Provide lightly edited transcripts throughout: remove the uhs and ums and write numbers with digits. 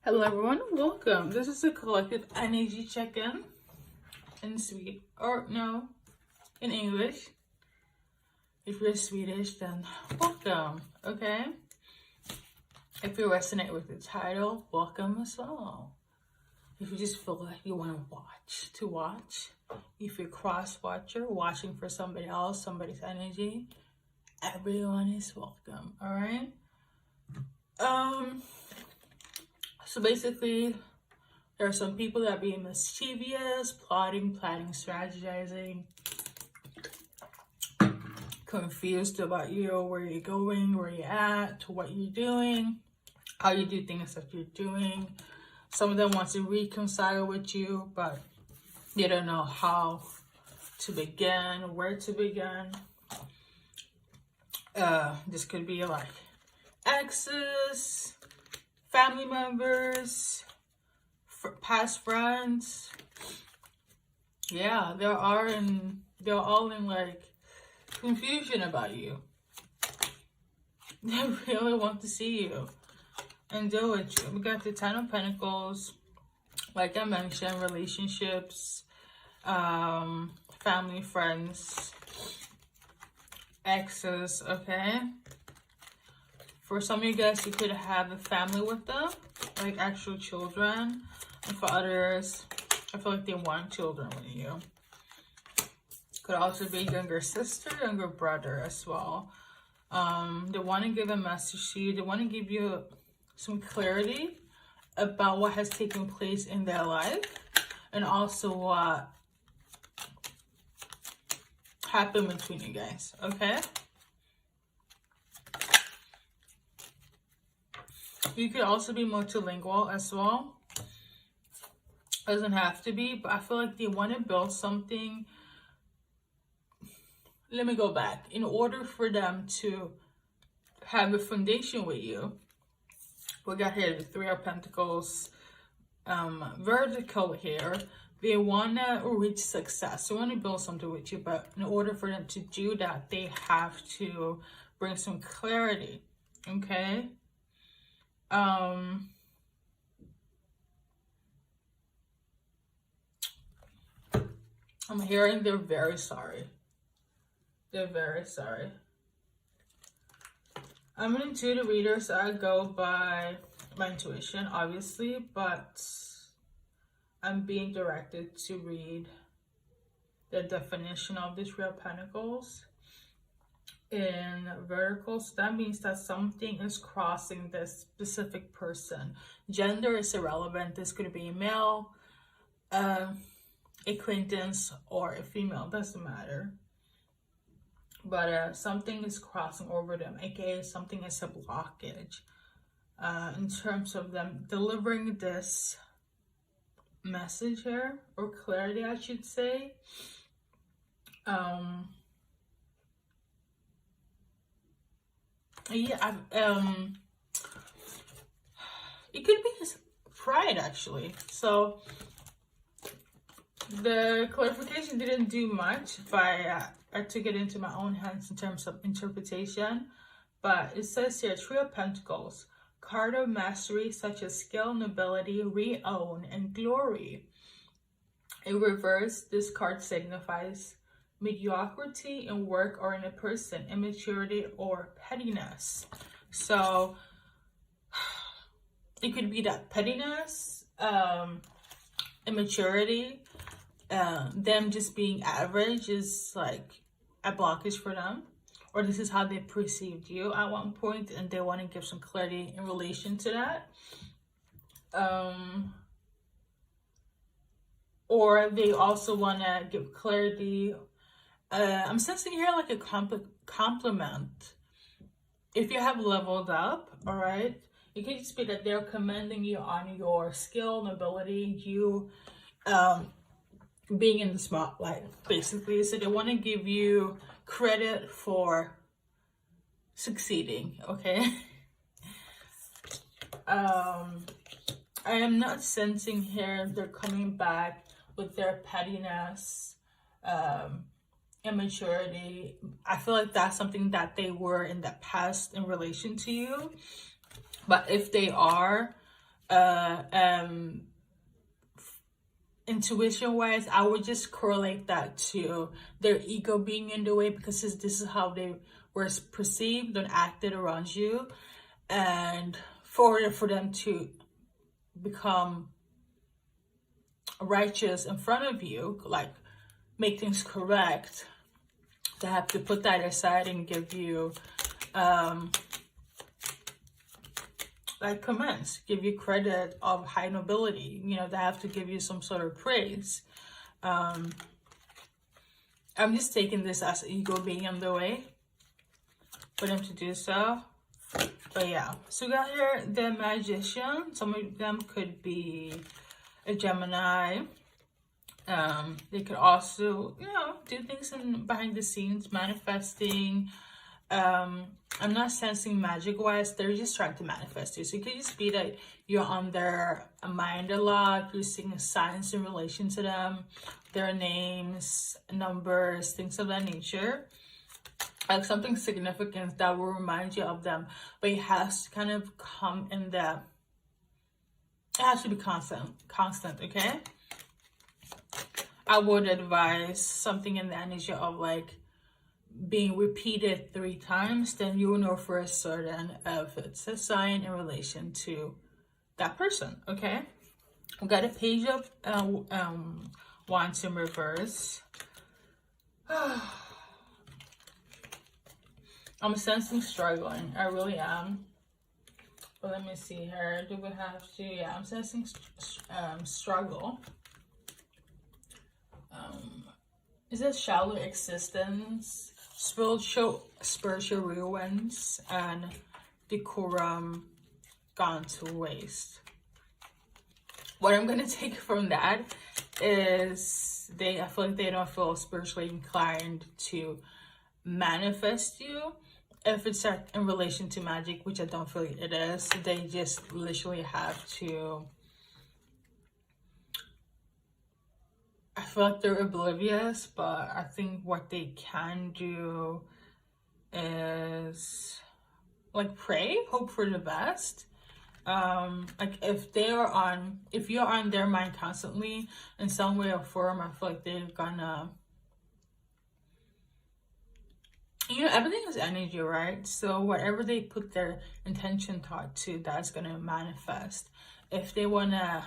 Hello everyone, welcome. This is a collective energy check-in in in English. If you're Swedish, then welcome, okay? If you resonate with the title, welcome as well. If you just feel like you want to watch. If you're cross-watcher, watching for somebody else, somebody's energy, everyone is welcome, all right? So basically, there are some people that are being mischievous, plotting, planning, strategizing, confused about you, where you're going, where you're at, what you're doing, how you do things that you're doing. Some of them want to reconcile with you, but they don't know how to begin, where to begin. This could be like exes, family members, past friends. Yeah, they're all in like confusion about you. They really want to see you and deal with you. We got the Ten of Pentacles, like I mentioned, relationships, family, friends, exes, okay? For some of you guys, you could have a family with them, like actual children. And for others, I feel like they want children with you. Could also be younger sister, younger brother as well. They want to give a message to you. They want to give you some clarity about what has taken place in their life. And also what happened between you guys, okay? You could also be multilingual as well. Doesn't have to be, but I feel like they want to build something. Let me go back. In order for them to have a foundation with you, we got here the Three of Pentacles, vertical here. They want to reach success. They want to build something with you, but in order for them to do that, they have to bring some clarity, okay? I'm hearing they're very sorry. They're very sorry. I'm an intuitive reader, so I go by my intuition, obviously, but I'm being directed to read the definition of the Three of Pentacles in vertical. So that means that something is crossing this specific person. Gender is irrelevant. This could be a male, acquaintance, or a female, doesn't matter. But something is crossing over them, aka something is a blockage in terms of them delivering this message here, or clarity, I should say. Yeah, it could be his pride, actually. So the clarification didn't do much, but I took it into my own hands in terms of interpretation. But it says here, Three of Pentacles, card of mastery such as skill, nobility, re-own, and glory. In reverse, this card signifies mediocrity in work or in a person, immaturity or pettiness. So it could be that pettiness, immaturity, them just being average is like a blockage for them, or this is how they perceived you at one point, and they want to give some clarity in relation to that. Or they also want to give clarity. I'm sensing here like a compliment. If you have leveled up, all right, it could just be that they're commending you on your skill, nobility, you being in the spotlight, basically. So they want to give you credit for succeeding, okay? I am not sensing here they're coming back with their pettiness, immaturity. I feel like that's something that they were in the past in relation to you. But if they are, Intuition wise, I would just correlate that to their ego being in the way, because this is how they were perceived and acted around you. And for them to become righteous in front of you, like make things correct, they have to put that aside and give you like commends, give you credit of high nobility. You know, they have to give you some sort of praise. I'm just taking this as ego being in the way for them to do so. But yeah, so we got here the Magician. Some of them could be a Gemini. They could also, you know, do things behind the scenes, manifesting. I'm not sensing magic wise, they're just trying to manifest you. So it could just be that you're on their mind a lot, you're seeing signs in relation to them, their names, numbers, things of that nature. Like something significant that will remind you of them, but it has to kind of come in the, it has to be constant, okay? I would advise something in the energy of like being repeated 3 times, then you will know for certain if it's a sign in relation to that person, okay? We got a Page of Wands in reverse. I'm sensing struggling. I really am. But let me see here. Do we have to? Yeah, I'm sensing struggle. Is it shallow existence, spiritual ruins, and decorum gone to waste? What I'm gonna take from that is I feel like they don't feel spiritually inclined to manifest you. If it's in relation to magic, which I don't feel like it is, they just literally have to, I feel like they're oblivious, but I think what they can do is like pray, hope for the best. Like if you're on their mind constantly in some way or form, I feel like they're gonna, you know, everything is energy, right? So whatever they put their intention thought to, that's gonna manifest. If they wanna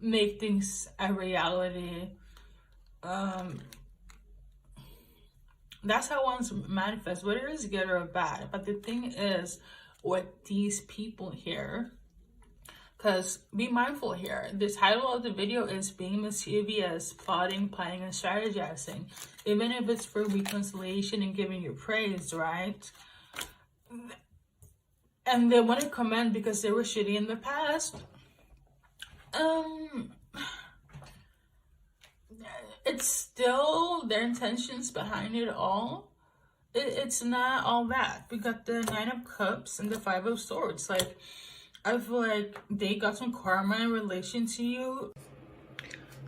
make things a reality, that's how one's manifest, whether it's good or bad. But the thing is with these people here, because be mindful here, the title of the video is being mischievous, plotting, planning, and strategizing. Even if it's for reconciliation and giving you praise, right? And they want to commend because they were shitty in the past. It's still their intentions behind it all. It's not all that. We got the 9 of Cups and the 5 of Swords. Like, I feel like they got some karma in relation to you.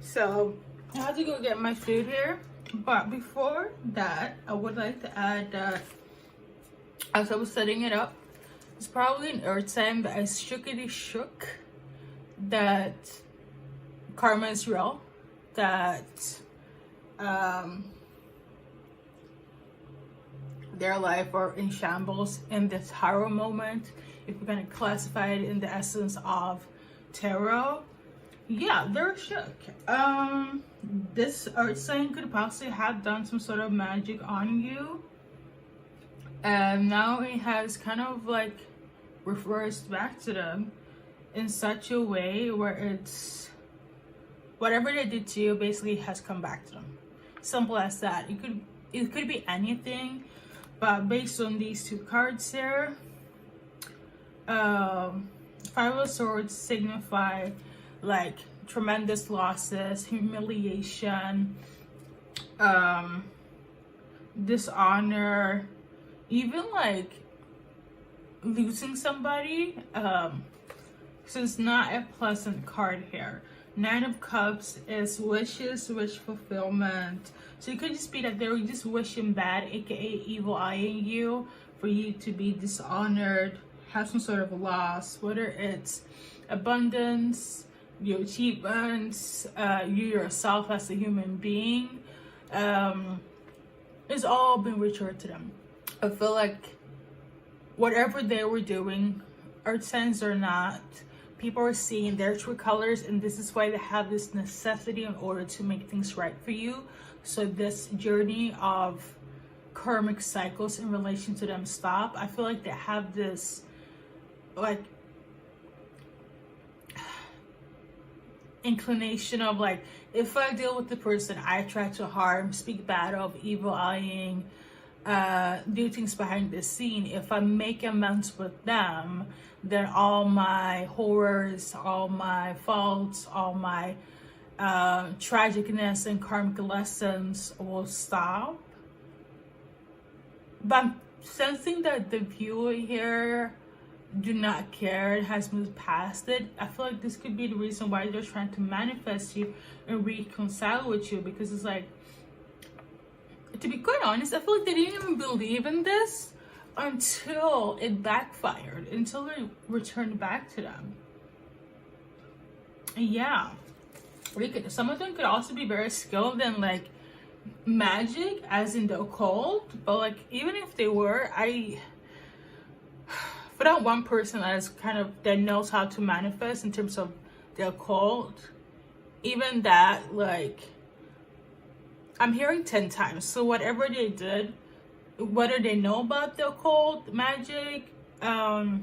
So I have to go get my food here. But before that, I would like to add that as I was setting it up, it's probably an earth sign that I shook that karma is real, that their life are in shambles in this tarot moment. If we're going to classify it in the essence of tarot, yeah, they're shook. This earth sign could possibly have done some sort of magic on you, and now it has kind of like reversed back to them in such a way where it's whatever they did to you basically has come back to them. Simple as that. It could be anything, but based on these 2 cards here, 5 of Swords signify like tremendous losses, humiliation, dishonor, even like losing somebody. So it's not a pleasant card here. 9 of Cups is wishes, wish fulfillment. So it could just be that they were just wishing bad, aka evil eyeing you, for you to be dishonored, have some sort of loss, whether it's abundance, your achievements, you yourself as a human being, it's all been returned to them. I feel like whatever they were doing, earth signs or not, people are seeing their true colors, and this is why they have this necessity in order to make things right for you. So this journey of karmic cycles in relation to them stop. I feel like they have this like inclination of like, if I deal with the person I try to harm, speak bad of, evil eyeing, do things behind the scene, if I make amends with them, then all my horrors, all my faults, all my tragicness and karmic lessons will stop. But I'm sensing that the viewer here do not care and has moved past it. I feel like this could be the reason why they're trying to manifest you and reconcile with you, because it's like, to be quite honest, I feel like they didn't even believe in this until it backfired, until it returned back to them. Yeah, some of them could also be very skilled in like magic, as in the occult, but like even if they were, for that one person that is kind of, that knows how to manifest in terms of the occult, even that, like, I'm hearing 10 times. So whatever they did, whether they know about the occult, magic, the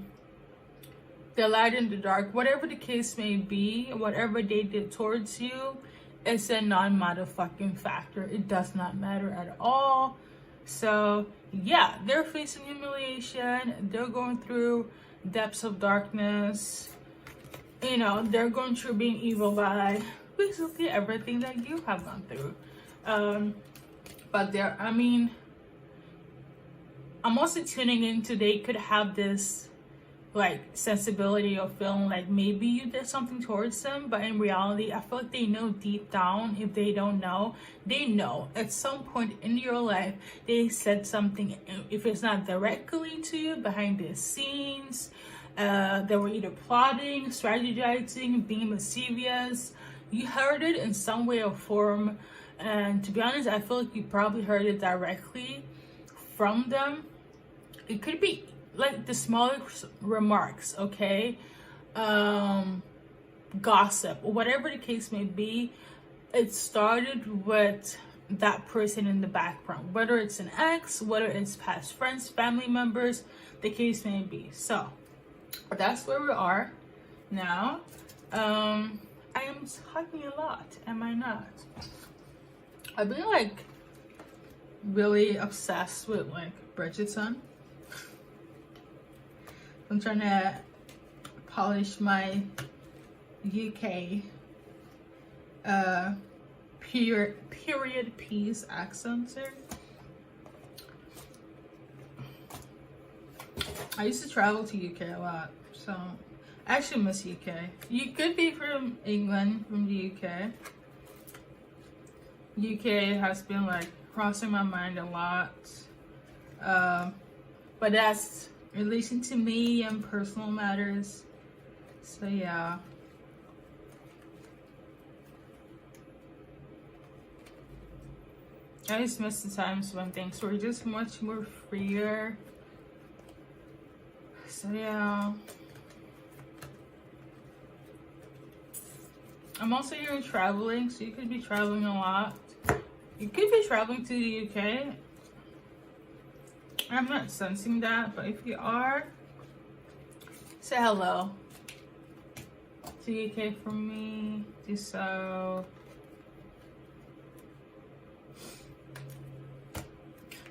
light and the dark, whatever the case may be, whatever they did towards you, it's a non-motherfucking factor. It does not matter at all. So yeah, they're facing humiliation. They're going through depths of darkness. You know, they're going through being evil by basically everything that you have gone through. But there, I mean, I'm also tuning into, they could have this like sensibility of feeling like maybe you did something towards them, but in reality, I feel like they know deep down. If they don't know, they know at some point in your life they said something, if it's not directly to you, behind the scenes. They were either plotting, strategizing, being mischievous. You heard it in some way or form, and to be honest, I feel like you probably heard it directly from them. It could be like the smallest remarks, okay? Gossip, whatever the case may be. It started with that person in the background, whether it's an ex, whether it's past friends, family members, the case may be. So that's where we are now. I am talking a lot, am I not? I've been like really obsessed with like Bridgerton. I'm trying to polish my UK period piece accents here. I used to travel to UK a lot, so I actually miss UK. You could be from England, from the UK. UK has been like crossing my mind a lot, but that's in relation to me and personal matters. So yeah. I just miss the times when things were just much more freer. So yeah. I'm also here traveling, so you could be traveling a lot. You could be traveling to the UK. I'm not sensing that, but if you are, say hello to UK from me. Do so.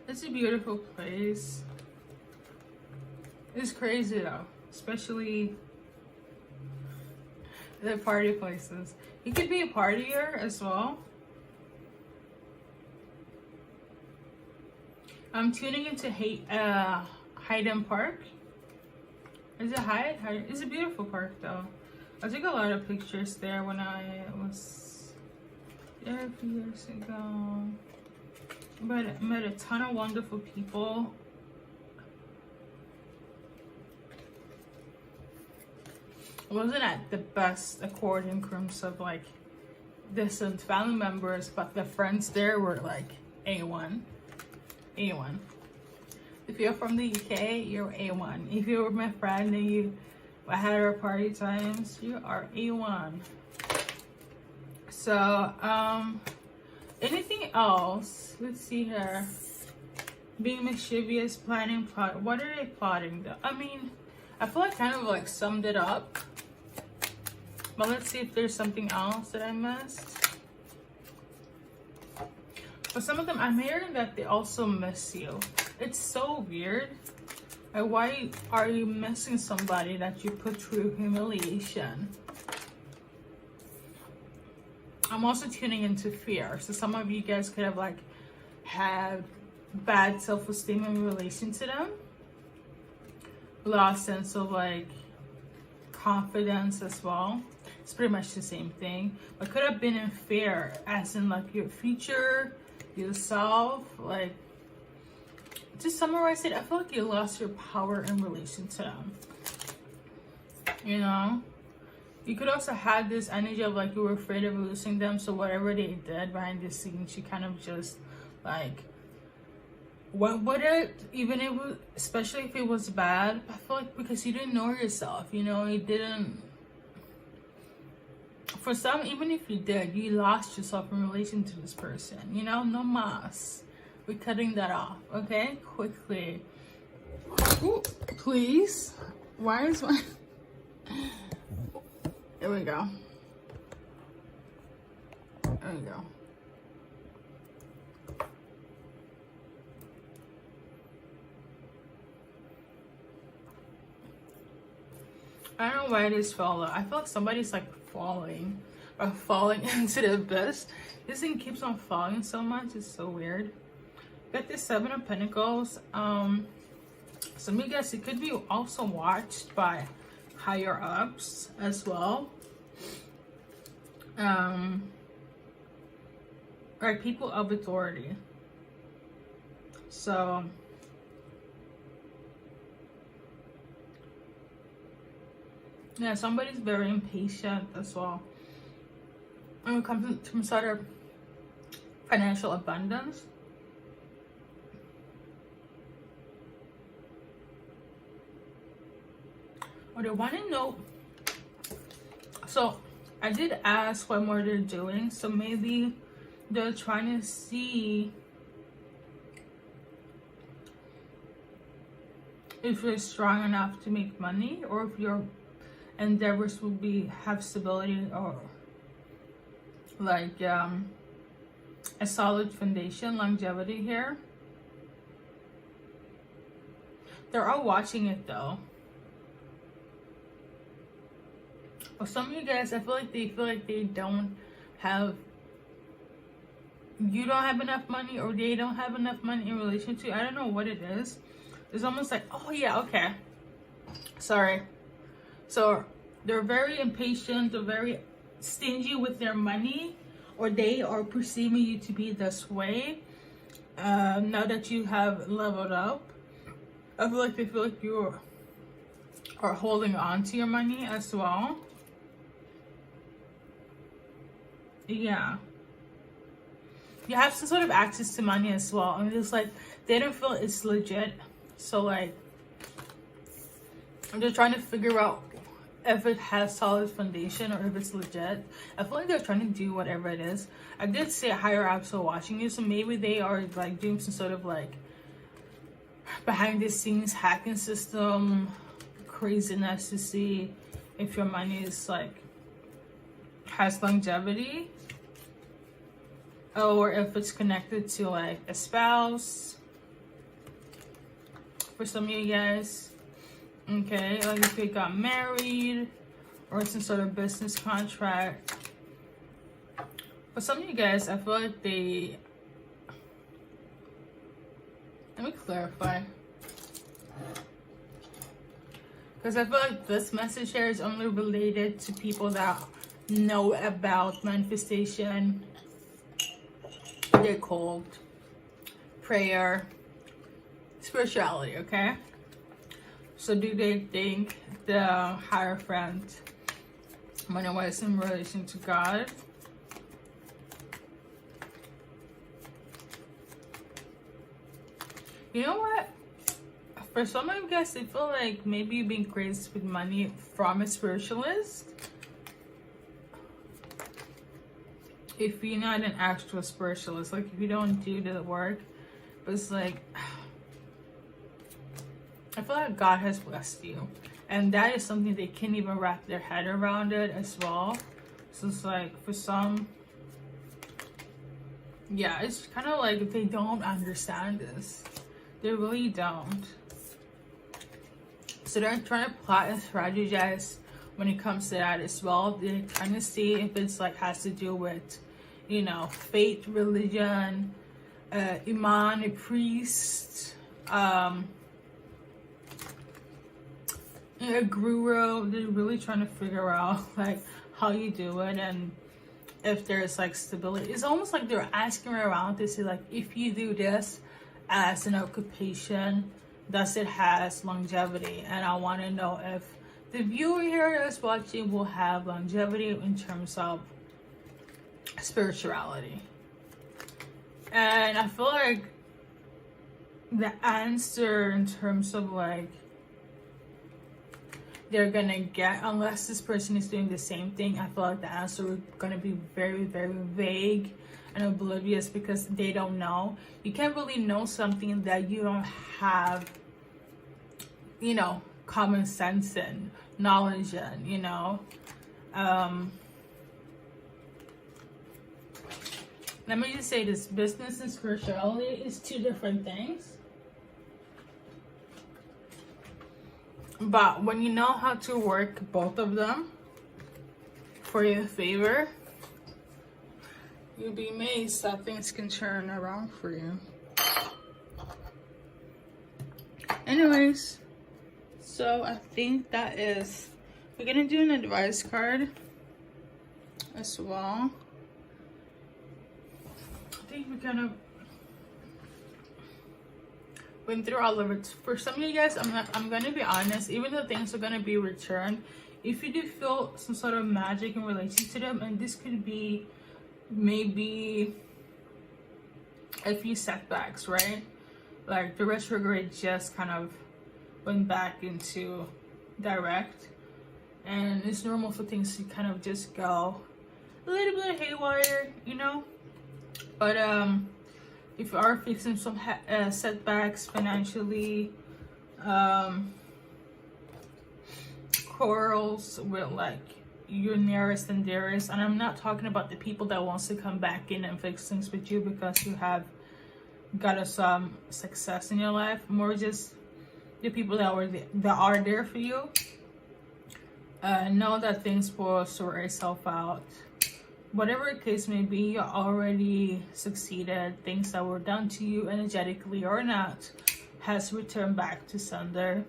It's a beautiful place. It's crazy though, especially the party places. You could be a partier as well. I'm tuning into Hayden Park. Is it Hyde? It's a beautiful park though. I took a lot of pictures there when I was there a few years ago. But I met a ton of wonderful people. wasn't at the best accord in terms of like distant family members, but the friends there were like A1. A1. If you're from the UK, you're A1. If you were my friend and I had our party times, you are A1. So, anything else? Let's see here. Being mischievous, planning, plot. What are they plotting though? I mean, I feel like kind of like summed it up. But let's see if there's something else that I missed. For some of them, I'm hearing that they also miss you. It's so weird. Like, why are you missing somebody that you put through humiliation? I'm also tuning into fear. So some of you guys could have like had bad self-esteem in relation to them. Lost sense of like confidence as well. It's pretty much the same thing. But could have been in fear, as in like your future, yourself. Like, to summarize it, I feel like you lost your power in relation to them. You know? You could also have this energy of like you were afraid of losing them, so whatever they did behind the scenes, you kind of just like went with it, even if it was, especially if it was bad. I feel like because you didn't know yourself, you know, you didn't. For some, even if you did, you lost yourself in relation to this person. You know, no mas. We're cutting that off, okay? Quickly. Ooh, please. Why is my... There we go. There we go. I don't know why this fell out. I feel like somebody's like falling or falling into the abyss. This thing keeps on falling so much. It's so weird. Got this 7 of Pentacles. Some of you guys, it could be also watched by higher ups as well. Right, people of authority. So yeah, somebody's very impatient as well when it comes to some sort of financial abundance. Or they want to know. So I did ask what more they're doing. So maybe they're trying to see if you're strong enough to make money, or if your endeavors will have stability, or like a solid foundation, longevity here. They're all watching it though. Or some of you guys, I feel like they don't have, you don't have enough money, or they don't have enough money in relation to, I don't know what it is. It's almost like, oh yeah, okay. Sorry. So they're very impatient, they're very stingy with their money, or they are perceiving you to be this way. Now that you have leveled up, I feel like they feel like you are holding on to your money as well. Yeah. You have some sort of access to money as well. And it's like, they don't feel it's legit. So like, I'm just trying to figure out if it has solid foundation or if it's legit. I feel like they're trying to do whatever it is. I did say higher ups are watching you, so maybe they are like doing some sort of like behind the scenes hacking system craziness to see if your money is like has longevity, or if it's connected to like a spouse for some of you guys. Okay, like if you got married or some sort of business contract. For some of you guys, I feel like they, let me clarify, because I feel like this message here is only related to people that know about manifestation, they're called prayer, spirituality, okay? So do they think the Hierophant when it was in relation to God. You know what? For some of you guys, I feel like maybe you've been graced with money from a spiritualist. If you're not an actual spiritualist, like if you don't do the work, but it's like, I feel like God has blessed you. And that is something they can't even wrap their head around it as well. So it's like, for some, yeah, it's kind of like they don't understand this. They really don't. So they're trying to plot and strategize when it comes to that as well. They're trying to see if it's like has to do with, you know, faith, religion, imam, a priest, a guru. They're really trying to figure out like how you do it and if there's like stability. It's almost like they're asking around to see like if you do this as an occupation, does it has longevity? And I want to know if the viewer here that's watching will have longevity in terms of spirituality. And I feel like the answer in terms of like they're gonna get, unless this person is doing the same thing, I feel like the answer is gonna be very, very vague and oblivious because they don't know. You can't really know something that you don't have, you know, common sense and knowledge in, you know. Let me just say this, business and spirituality is two different things. But when you know how to work both of them for your favor, you'll be amazed that things can turn around for you. Anyways, so I think that is, we're gonna do an advice card as well. I think we're gonna went through all of it. For some of you guys, I'm gonna be honest, even though things are gonna be returned, if you do feel some sort of magic in relation to them, and this could be maybe a few setbacks, right? Like the retrograde just kind of went back into direct, and it's normal for things to kind of just go a little bit haywire, you know. But if you are facing some setbacks financially, quarrels with like your nearest and dearest, and I'm not talking about the people that wants to come back in and fix things with you because you have got some success in your life, more just the people that are there for you. Know that things will sort itself out. Whatever the case may be, you already succeeded. Things that were done to you energetically or not has returned back to sender.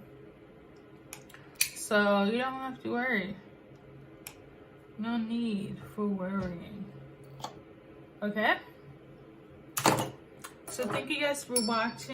So you don't have to worry. No need for worrying. Okay? So thank you guys for watching.